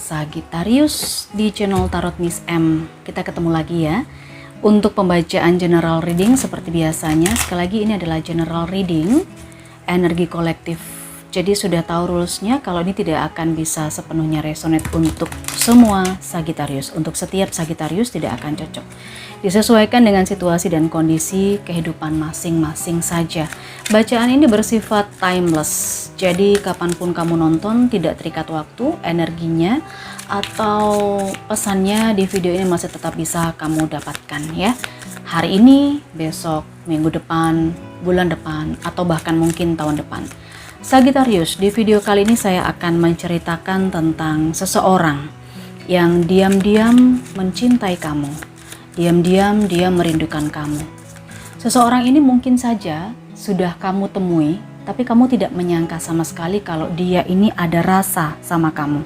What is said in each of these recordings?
Sagittarius di channel Tarot Miss M. Kita ketemu lagi ya. Untuk pembacaan general reading seperti biasanya, sekali lagi ini adalah general reading energi kolektif. Jadi sudah tahu rulesnya kalau ini tidak akan bisa sepenuhnya resonate untuk semua Sagittarius. Untuk setiap Sagittarius tidak akan cocok. Disesuaikan dengan situasi dan kondisi kehidupan masing-masing saja. Bacaan ini bersifat timeless. Jadi kapanpun kamu nonton tidak terikat waktu, energinya atau pesannya di video ini masih tetap bisa kamu dapatkan ya. Hari ini, besok, minggu depan, bulan depan, atau bahkan mungkin tahun depan. Sagittarius, di video kali ini saya akan menceritakan tentang seseorang yang diam-diam mencintai kamu. Diam-diam dia merindukan kamu. Seseorang ini mungkin saja sudah kamu temui, tapi kamu tidak menyangka sama sekali kalau dia ini ada rasa sama kamu.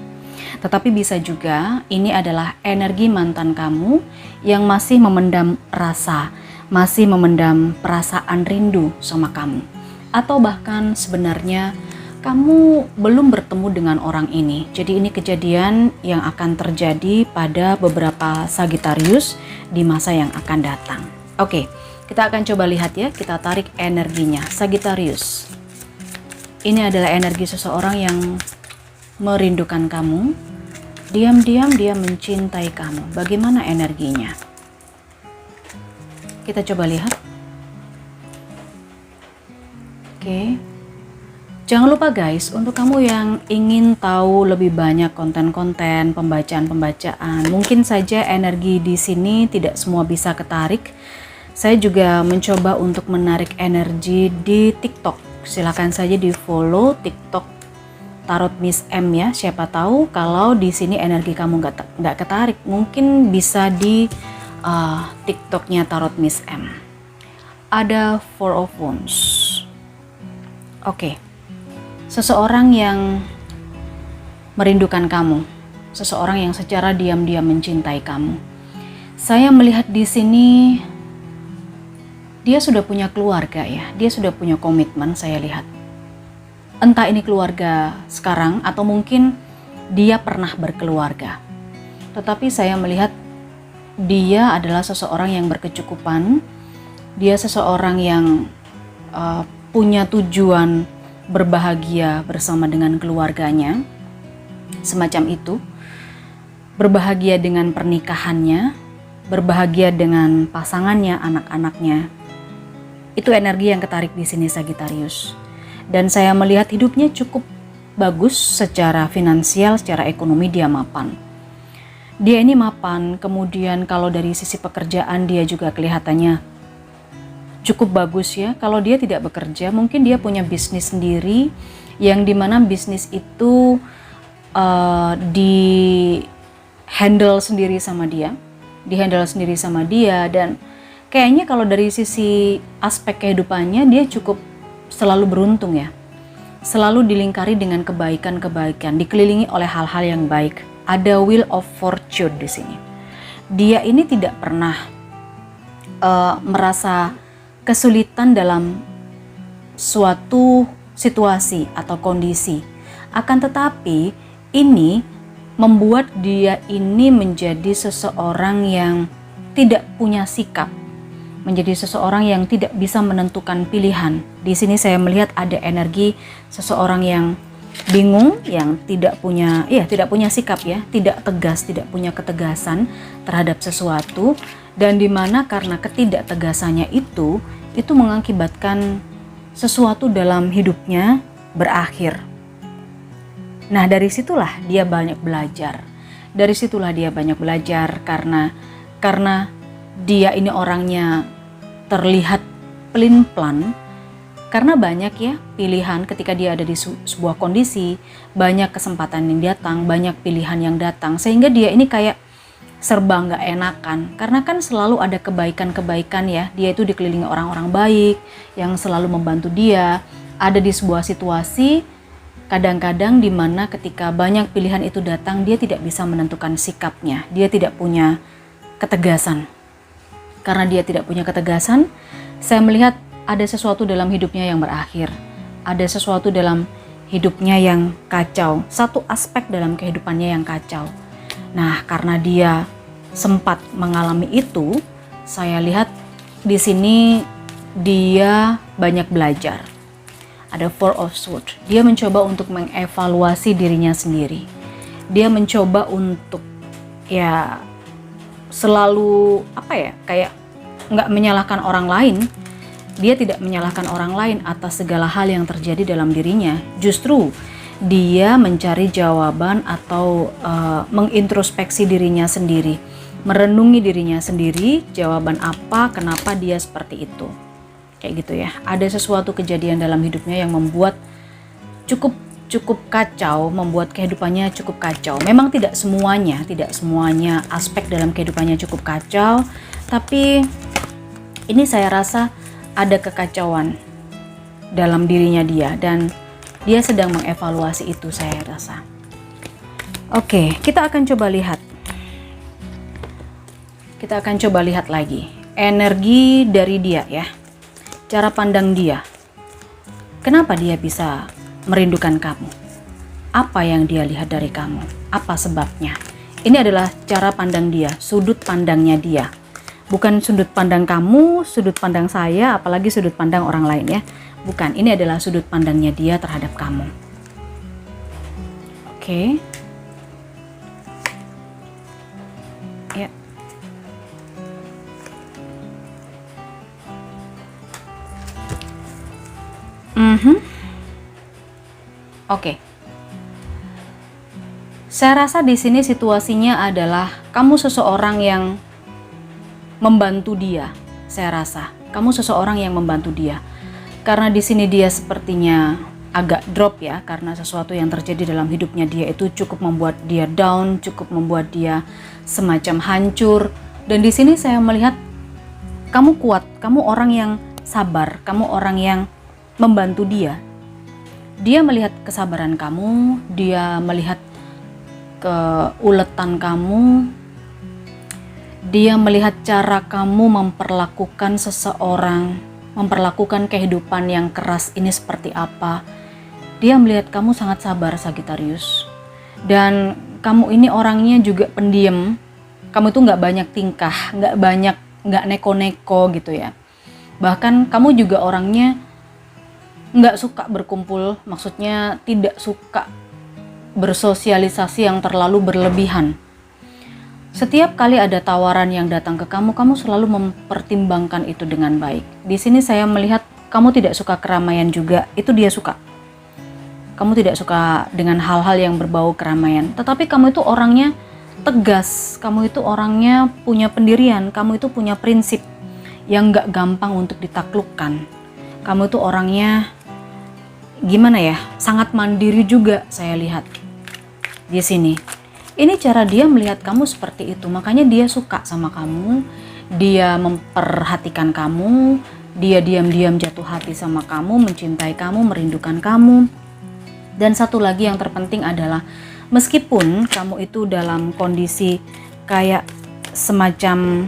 Tetapi bisa juga ini adalah energi mantan kamu yang masih memendam rasa, masih memendam perasaan rindu sama kamu. Atau bahkan sebenarnya kamu belum bertemu dengan orang ini. Jadi ini kejadian yang akan terjadi pada beberapa Sagittarius di masa yang akan datang. Oke, kita akan coba lihat ya, kita tarik energinya. Sagittarius, ini adalah energi seseorang yang merindukan kamu. Diam-diam dia mencintai kamu. Bagaimana energinya? Kita coba lihat. Oke. Jangan lupa guys, untuk kamu yang ingin tahu lebih banyak konten-konten, pembacaan-pembacaan, mungkin saja energi di sini tidak semua bisa ketarik. Saya juga mencoba untuk menarik energi di TikTok. Silakan saja di follow TikTok Tarot Miss M ya. Siapa tahu kalau di sini energi kamu nggak ketarik, mungkin bisa di TikToknya Tarot Miss M. Ada Four of Wands. Oke. Seseorang yang merindukan kamu, seseorang yang secara diam-diam mencintai kamu. Saya melihat di sini dia sudah punya keluarga ya, dia sudah punya komitmen saya lihat. Entah ini keluarga sekarang atau mungkin dia pernah berkeluarga. Tetapi saya melihat dia adalah seseorang yang berkecukupan, dia seseorang yang punya tujuan berbahagia bersama dengan keluarganya, semacam itu. Berbahagia dengan pernikahannya, berbahagia dengan pasangannya, anak-anaknya. Itu energi yang ketarik di sini Sagittarius. Dan saya melihat hidupnya cukup bagus secara finansial, secara ekonomi dia mapan. Dia ini mapan, kemudian kalau dari sisi pekerjaan dia juga kelihatannya cukup bagus ya. Kalau dia tidak bekerja, mungkin dia punya bisnis sendiri yang dimana bisnis itu di handle sendiri sama dia, dan kayaknya kalau dari sisi aspek kehidupannya dia cukup selalu beruntung ya, selalu dilingkari dengan kebaikan-kebaikan, dikelilingi oleh hal-hal yang baik. Ada wheel of fortune di sini. Dia ini tidak pernah merasa kesulitan dalam suatu situasi atau kondisi. Akan tetapi ini membuat dia ini menjadi seseorang yang tidak punya sikap, menjadi seseorang yang tidak bisa menentukan pilihan. Di sini saya melihat ada energi seseorang yang bingung, yang tidak punya sikap ya, tidak tegas, tidak punya ketegasan terhadap sesuatu, dan dimana karena ketidaktegasannya itu mengakibatkan sesuatu dalam hidupnya berakhir. Nah, dari situlah dia banyak belajar. Karena dia ini orangnya terlihat pelin-pelan. Karena banyak ya pilihan ketika dia ada di sebuah kondisi, banyak kesempatan yang datang, banyak pilihan yang datang, sehingga dia ini kayak serba nggak enakan. Karena kan selalu ada kebaikan-kebaikan ya, dia itu dikelilingi orang-orang baik yang selalu membantu dia. Ada di sebuah situasi kadang-kadang dimana ketika banyak pilihan itu datang, dia tidak bisa menentukan sikapnya, dia tidak punya ketegasan. Karena dia tidak punya ketegasan, saya melihat ada sesuatu dalam hidupnya yang berakhir, ada sesuatu dalam hidupnya yang kacau, satu aspek dalam kehidupannya yang kacau. Nah, karena dia sempat mengalami itu, saya lihat di sini dia banyak belajar. Ada Four of Swords. Dia mencoba untuk mengevaluasi dirinya sendiri. Dia mencoba untuk ya selalu kayak nggak menyalahkan orang lain. Dia tidak menyalahkan orang lain atas segala hal yang terjadi dalam dirinya. Justru dia mencari jawaban atau mengintrospeksi dirinya sendiri, merenungi dirinya sendiri, jawaban apa, kenapa dia seperti itu. Kayak gitu ya. Ada sesuatu kejadian dalam hidupnya yang membuat cukup kacau, membuat kehidupannya cukup kacau. Memang tidak semuanya aspek dalam kehidupannya cukup kacau, tapi ini saya rasa ada kekacauan dalam dirinya dia dan dia sedang mengevaluasi itu, saya rasa. Oke, kita akan coba lihat. Kita akan coba lihat lagi energi dari dia ya. Cara pandang dia. Kenapa dia bisa merindukan kamu? Apa yang dia lihat dari kamu? Apa sebabnya? Ini adalah cara pandang dia, sudut pandangnya dia. Bukan sudut pandang kamu, sudut pandang saya, apalagi sudut pandang orang lain ya. Bukan, ini adalah sudut pandangnya dia terhadap kamu. Oke. Ya. Oke. Saya rasa di sini situasinya adalah kamu seseorang yang membantu dia. Saya rasa kamu seseorang yang membantu dia. Karena di sini dia sepertinya agak drop ya, karena sesuatu yang terjadi dalam hidupnya dia itu cukup membuat dia down, cukup membuat dia semacam hancur. Dan di sini saya melihat kamu kuat, kamu orang yang sabar, kamu orang yang membantu dia. Dia melihat kesabaran kamu, dia melihat keuletan kamu, dia melihat cara kamu memperlakukan seseorang, memperlakukan kehidupan yang keras ini seperti apa. Dia melihat kamu sangat sabar, Sagittarius. Dan kamu ini orangnya juga pendiam. Kamu itu nggak banyak tingkah, nggak neko-neko gitu ya. Bahkan kamu juga orangnya nggak suka berkumpul, maksudnya tidak suka bersosialisasi yang terlalu berlebihan. Setiap kali ada tawaran yang datang ke kamu, kamu selalu mempertimbangkan itu dengan baik. Di sini saya melihat kamu tidak suka keramaian juga, itu dia suka. Kamu tidak suka dengan hal-hal yang berbau keramaian, tetapi kamu itu orangnya tegas, kamu itu orangnya punya pendirian, kamu itu punya prinsip yang gak gampang untuk ditaklukkan. Kamu itu orangnya gimana ya, sangat mandiri juga saya lihat di sini. Ini cara dia melihat kamu seperti itu, makanya dia suka sama kamu, dia memperhatikan kamu, dia diam-diam jatuh hati sama kamu, mencintai kamu, merindukan kamu. Dan satu lagi yang terpenting adalah meskipun kamu itu dalam kondisi kayak semacam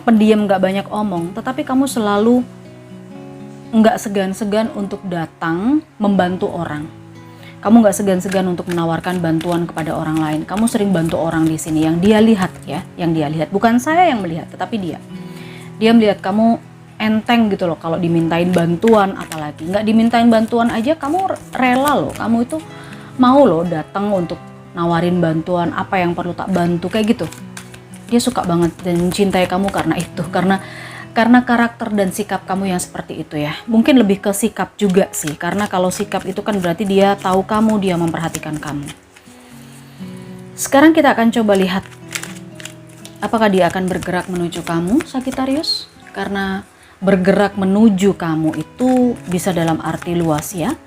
pendiam gak banyak omong, tetapi kamu selalu gak segan-segan untuk datang membantu orang. Kamu gak segan-segan untuk menawarkan bantuan kepada orang lain. Kamu sering bantu orang di sini yang dia lihat ya, yang dia lihat. Bukan saya yang melihat, tetapi dia. Dia melihat kamu enteng gitu loh kalau dimintain bantuan, apalagi nggak dimintain bantuan aja kamu rela loh. Kamu itu mau loh datang untuk nawarin bantuan, apa yang perlu tak bantu kayak gitu. Dia suka banget dan mencintai kamu karena itu, karena karakter dan sikap kamu yang seperti itu ya. Mungkin lebih ke sikap juga sih, karena kalau sikap itu kan berarti dia tahu kamu, dia memperhatikan kamu. Sekarang kita akan coba lihat apakah dia akan bergerak menuju kamu, Sagittarius. Karena bergerak menuju kamu itu bisa dalam arti luas ya.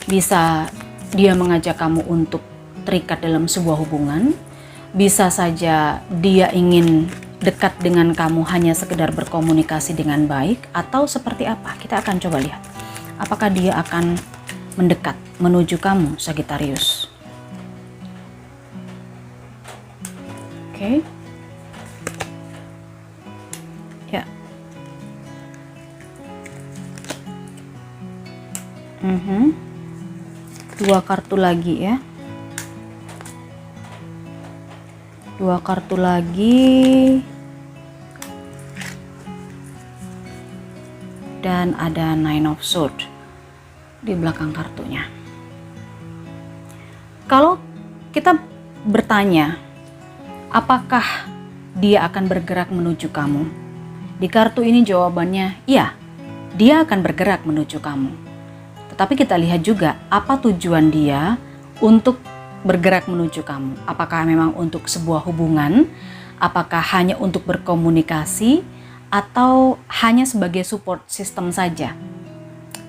Bisa dia mengajak kamu untuk terikat dalam sebuah hubungan. Bisa saja dia ingin dekat dengan kamu hanya sekedar berkomunikasi dengan baik, atau seperti apa? Kita akan coba lihat. Apakah dia akan mendekat menuju kamu, Sagittarius? Oke. Ya. Dua kartu lagi ya. Dua kartu lagi. Dan ada Nine of Swords di belakang kartunya. Kalau kita bertanya, apakah dia akan bergerak menuju kamu? Di kartu ini jawabannya iya, dia akan bergerak menuju kamu. Tetapi kita lihat juga apa tujuan dia untuk bergerak menuju kamu. Apakah memang untuk sebuah hubungan? Apakah hanya untuk berkomunikasi? Atau hanya sebagai support system saja?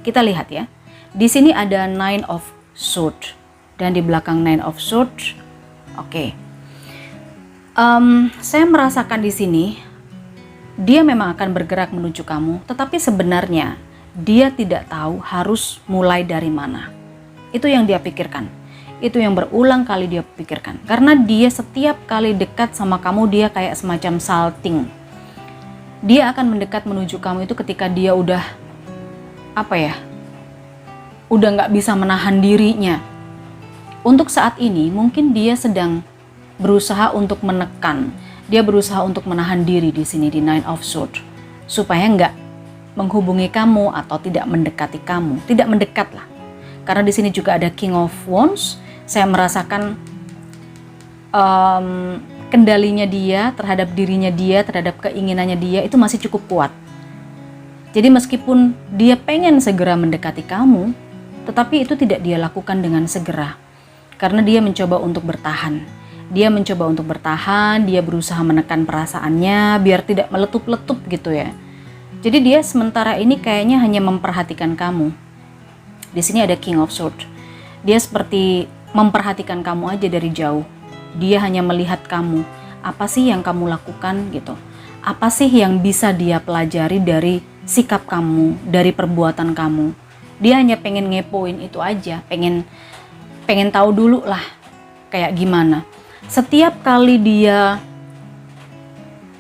Kita lihat ya. Di sini ada Nine of Swords dan di belakang Nine of Swords. Oke. Saya merasakan di sini dia memang akan bergerak menuju kamu, tetapi sebenarnya dia tidak tahu harus mulai dari mana. Itu yang dia pikirkan. Itu yang berulang kali dia pikirkan. Karena dia setiap kali dekat sama kamu, dia kayak semacam salting. Dia akan mendekat menuju kamu itu ketika dia udah udah nggak bisa menahan dirinya. Untuk saat ini mungkin dia sedang berusaha untuk menekan, dia berusaha untuk menahan diri di sini di Nine of Swords supaya nggak menghubungi kamu atau tidak mendekati kamu, tidak mendekat lah. Karena di sini juga ada King of Wands, saya merasakan kendalinya dia terhadap dirinya dia, terhadap keinginannya dia itu masih cukup kuat. Jadi meskipun dia pengen segera mendekati kamu, tetapi itu tidak dia lakukan dengan segera. Karena dia mencoba untuk bertahan. Dia mencoba untuk bertahan, dia berusaha menekan perasaannya biar tidak meletup-letup gitu ya. Jadi dia sementara ini kayaknya hanya memperhatikan kamu. Di sini ada King of Swords. Dia seperti memperhatikan kamu aja dari jauh. Dia hanya melihat kamu, apa sih yang kamu lakukan gitu. Apa sih yang bisa dia pelajari dari sikap kamu, dari perbuatan kamu. Dia hanya pengen ngepoin itu aja, pengen tahu dulu lah kayak gimana. Setiap kali dia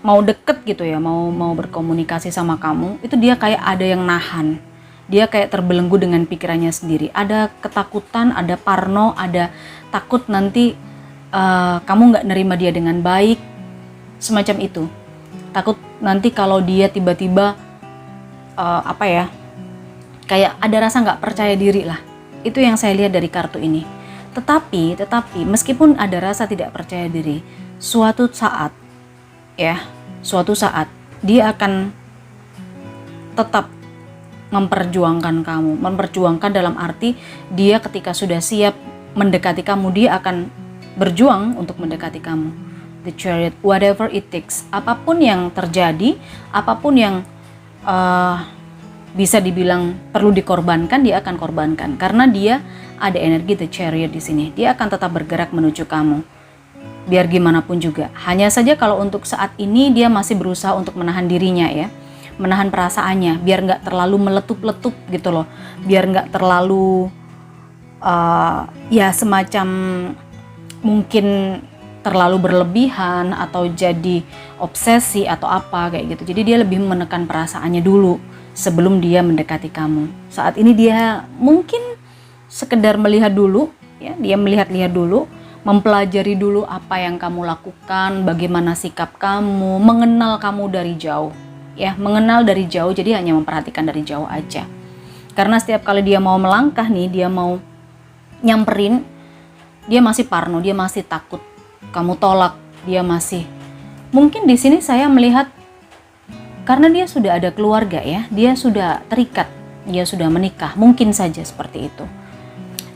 mau deket gitu ya, mau berkomunikasi sama kamu, itu dia kayak ada yang nahan. Dia kayak terbelenggu dengan pikirannya sendiri. Ada ketakutan, ada parno, ada takut nanti kamu nggak nerima dia dengan baik, semacam itu. Takut nanti kalau dia tiba-tiba kayak ada rasa nggak percaya diri lah. Itu yang saya lihat dari kartu ini. Tetapi meskipun ada rasa tidak percaya diri, suatu saat dia akan tetap memperjuangkan kamu. Memperjuangkan dalam arti dia ketika sudah siap mendekati kamu, dia akan berjuang untuk mendekati kamu. The Chariot, whatever it takes, apapun yang terjadi, apapun yang bisa dibilang perlu dikorbankan, dia akan korbankan. Karena dia ada energi The Chariot di sini. Dia akan tetap bergerak menuju kamu. Biar gimana pun juga. Hanya saja kalau untuk saat ini dia masih berusaha untuk menahan dirinya ya. Menahan perasaannya biar nggak terlalu meletup-letup gitu loh. Biar nggak terlalu semacam mungkin terlalu berlebihan atau jadi obsesi atau apa kayak gitu. Jadi dia lebih menekan perasaannya dulu sebelum dia mendekati kamu. Saat ini dia mungkin sekedar melihat dulu ya, dia melihat-lihat dulu, mempelajari dulu apa yang kamu lakukan, bagaimana sikap kamu, mengenal kamu dari jauh. Ya, mengenal dari jauh, jadi hanya memperhatikan dari jauh aja. Karena setiap kali dia mau melangkah nih, dia mau nyamperin, dia masih parno, dia masih takut kamu tolak, dia masih mungkin di sini saya melihat karena dia sudah ada keluarga ya, dia sudah terikat, dia sudah menikah, mungkin saja seperti itu.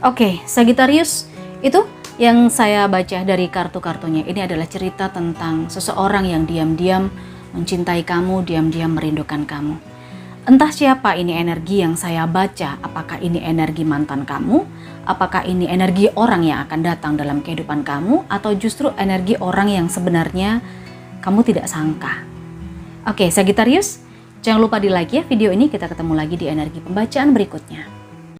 Oke, Sagittarius, itu yang saya baca dari kartu-kartunya. Ini adalah cerita tentang seseorang yang diam-diam mencintai kamu, diam-diam merindukan kamu. Entah siapa ini energi yang saya baca, apakah ini energi mantan kamu, apakah ini energi orang yang akan datang dalam kehidupan kamu, atau justru energi orang yang sebenarnya kamu tidak sangka. Oke, Sagittarius, jangan lupa di like ya video ini, kita ketemu lagi di energi pembacaan berikutnya.